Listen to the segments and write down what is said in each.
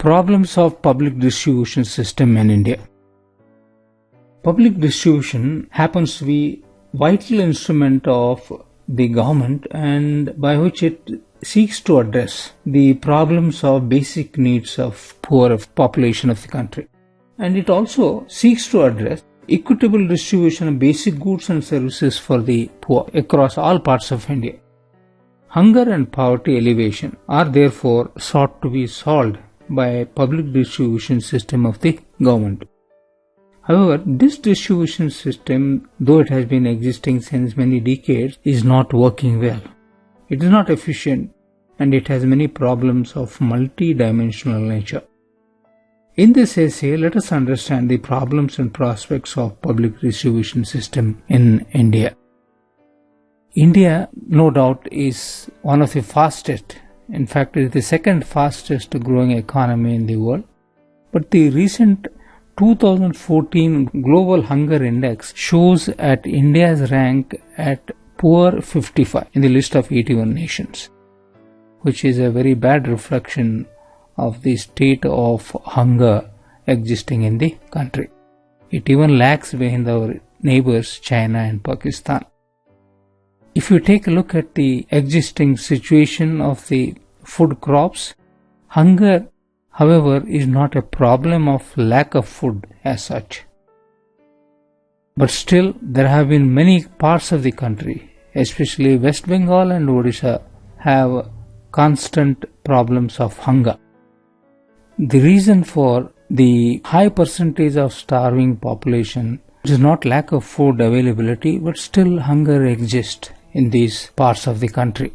Problems of public distribution system in India. Public distribution happens to be vital instrument of the government and by which it seeks to address the problems of basic needs of poor population of the country. And it also seeks to address equitable distribution of basic goods and services for the poor across all parts of India. Hunger and poverty alleviation are therefore sought to be solved by a public distribution system of the government. However, this distribution system, though it has been existing since many decades, is not working well. It is not efficient and it has many problems of multi-dimensional nature. In this essay, let us understand the problems and prospects of public distribution system in India. India, no doubt, is one of the fastest, in fact, it is the second fastest growing economy in the world. But the recent 2014 Global Hunger Index shows at India's rank at poor 55 in the list of 81 nations, which is a very bad reflection of the state of hunger existing in the country. It even lags behind our neighbors China and Pakistan. If you take a look at the existing situation of the food crops, hunger, however, is not a problem of lack of food as such. But still, there have been many parts of the country, especially West Bengal and Odisha, have constant problems of hunger. The reason for the high percentage of starving population is not lack of food availability, but still hunger exists in these parts of the country.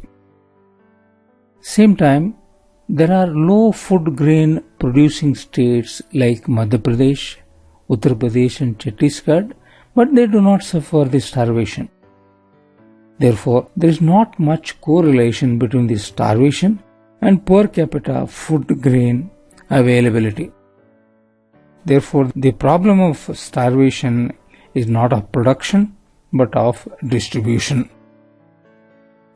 Same time, there are low food grain producing states like Madhya Pradesh, Uttar Pradesh and Chhattisgarh, but they do not suffer the starvation. Therefore, there is not much correlation between the starvation and per capita food grain availability. Therefore, the problem of starvation is not of production but of distribution.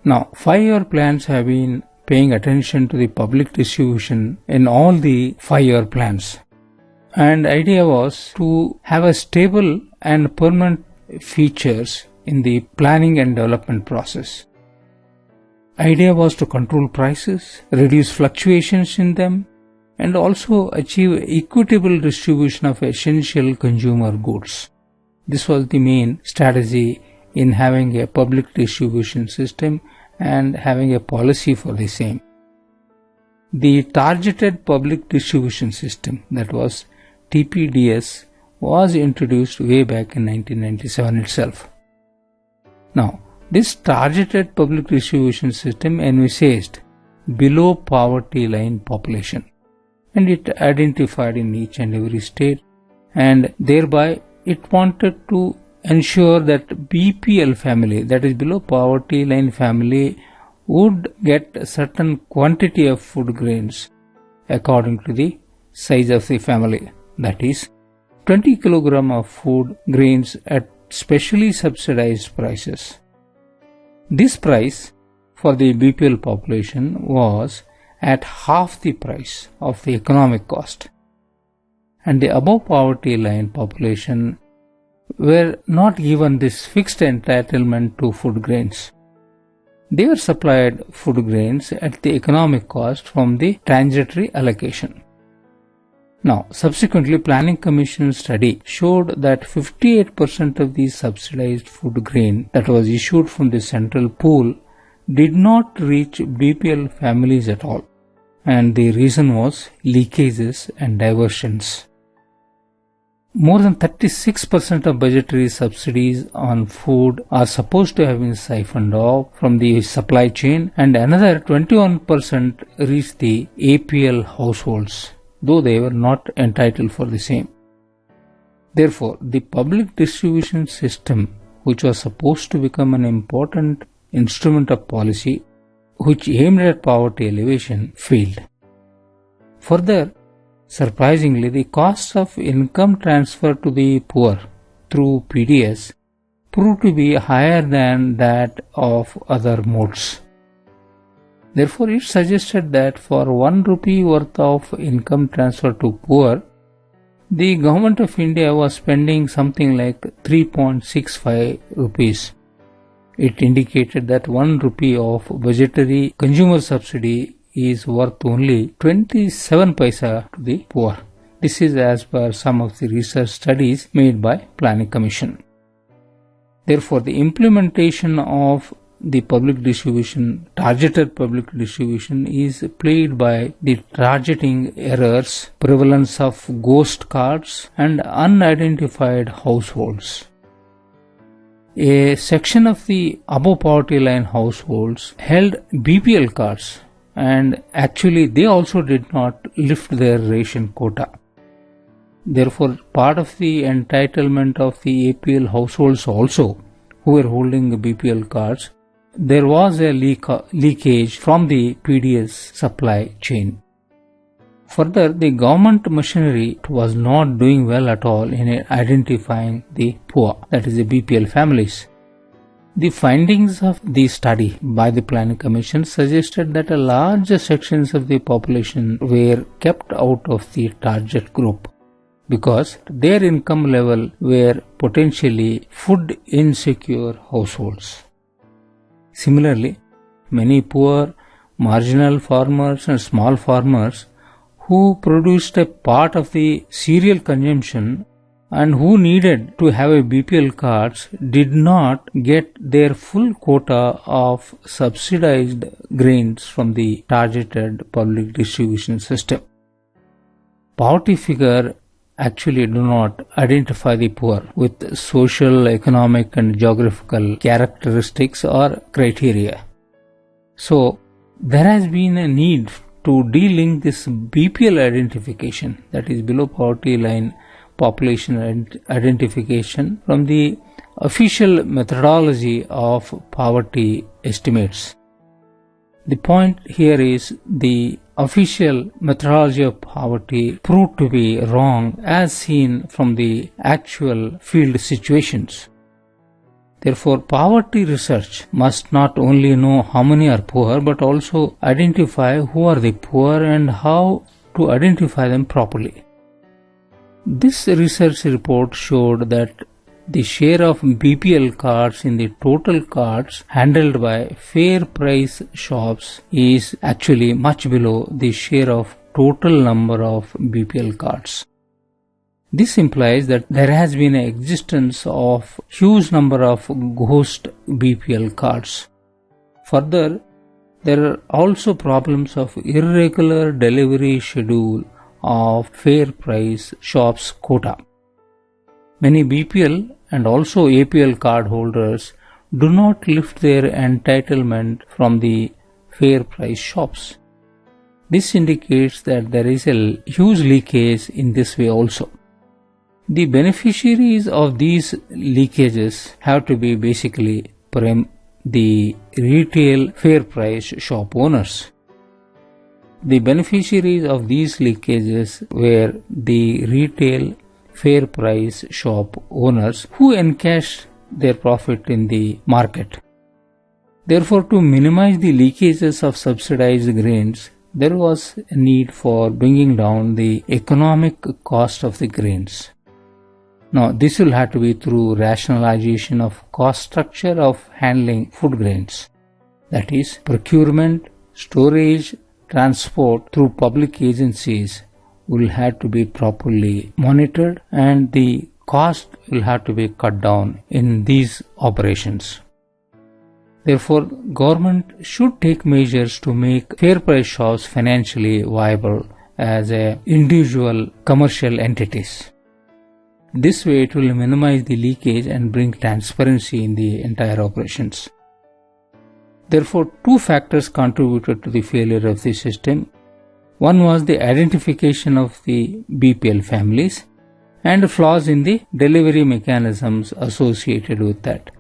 Now, 5-year plans have been paying attention to the public distribution in all the 5-year plans. And idea was to have a stable and permanent features in the planning and development process. Idea was to control prices, reduce fluctuations in them, and also achieve equitable distribution of essential consumer goods. This was the main strategy in having a public distribution system and having a policy for the same. The targeted public distribution system, that was TPDS, was introduced way back in 1997 itself. Now, this targeted public distribution system envisaged below poverty line population, and it identified in each and every state, and thereby it wanted to ensure that BPL family, that is below poverty line family, would get a certain quantity of food grains according to the size of the family, that is 20 kg of food grains at specially subsidized prices. This price for the BPL population was at half the price of the economic cost, and the above poverty line population were not given this fixed entitlement to food grains. They were supplied food grains at the economic cost from the transitory allocation. Now, subsequently, Planning Commission study showed that 58% of the subsidized food grain that was issued from the central pool did not reach BPL families at all, and the reason was leakages and diversions. More than 36% of budgetary subsidies on food are supposed to have been siphoned off from the supply chain, and another 21% reached the APL households, though they were not entitled for the same. Therefore, the public distribution system, which was supposed to become an important instrument of policy which aimed at poverty alleviation, failed. Further, surprisingly, the cost of income transfer to the poor through PDS proved to be higher than that of other modes. Therefore, it suggested that for 1 rupee worth of income transfer to poor, the government of India was spending something like 3.65 rupees. It indicated that 1 rupee of budgetary consumer subsidy is worth only 27 paisa to the poor. This is as per some of the research studies made by Planning Commission. Therefore, the implementation of the public distribution, targeted public distribution, is plagued by the targeting errors, prevalence of ghost cards, and unidentified households. A section of the above poverty line households held BPL cards, and actually they also did not lift their ration quota. Therefore, part of the entitlement of the APL households also who were holding BPL cards, there was a leakage from the PDS supply chain. Further, the government machinery was not doing well at all in identifying the poor, that is the BPL families. The findings of the study by the Planning Commission suggested that a large sections of the population were kept out of the target group because their income level were potentially food insecure households. Similarly, many poor, marginal farmers and small farmers who produced a part of the cereal consumption and who needed to have a BPL cards did not get their full quota of subsidized grains from the targeted public distribution system. Poverty figure actually do not identify the poor with social, economic and geographical characteristics or criteria. So, there has been a need to de-link this BPL identification, that is below poverty line population identification, from the official methodology of poverty estimates. The point here is the official methodology of poverty proved to be wrong as seen from the actual field situations. Therefore, poverty research must not only know how many are poor but also identify who are the poor and how to identify them properly. This research report showed that the share of BPL cards in the total cards handled by fair price shops is actually much below the share of total number of BPL cards. This implies that there has been an existence of huge number of ghost BPL cards. Further, there are also problems of irregular delivery schedule of fair price shops quota. Many BPL and also APL card holders do not lift their entitlement from the fair price shops. This indicates that there is a huge leakage in this way also. The beneficiaries of these leakages have to be basically the retail fair price shop owners. The beneficiaries of these leakages were the retail fair price shop owners who encashed their profit in the market. Therefore, to minimize the leakages of subsidized grains, there was a need for bringing down the economic cost of the grains. Now, this will have to be through rationalization of cost structure of handling food grains. That is, procurement, storage, transport through public agencies will have to be properly monitored and the cost will have to be cut down in these operations. Therefore, government should take measures to make fair price shops financially viable as individual commercial entities. This way it will minimize the leakage and bring transparency in the entire operations. Therefore, two factors contributed to the failure of the system. One was the identification of the BPL families and flaws in the delivery mechanisms associated with that.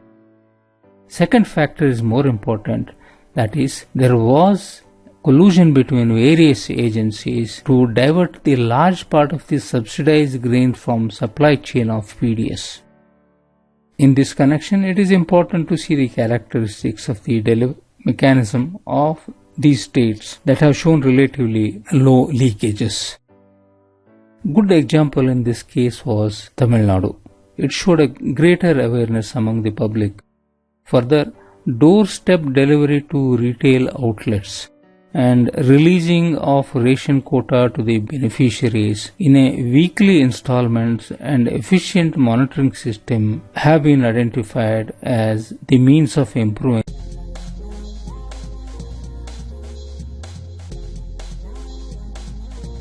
Second factor is more important, that is, there was collusion between various agencies to divert the large part of the subsidized grain from supply chain of PDS. In this connection, it is important to see the characteristics of the delivery mechanism of these states that have shown relatively low leakages. Good example in this case was Tamil Nadu. It showed a greater awareness among the public. Further, doorstep delivery to retail outlets and releasing of ration quota to the beneficiaries in a weekly installments and efficient monitoring system have been identified as the means of improving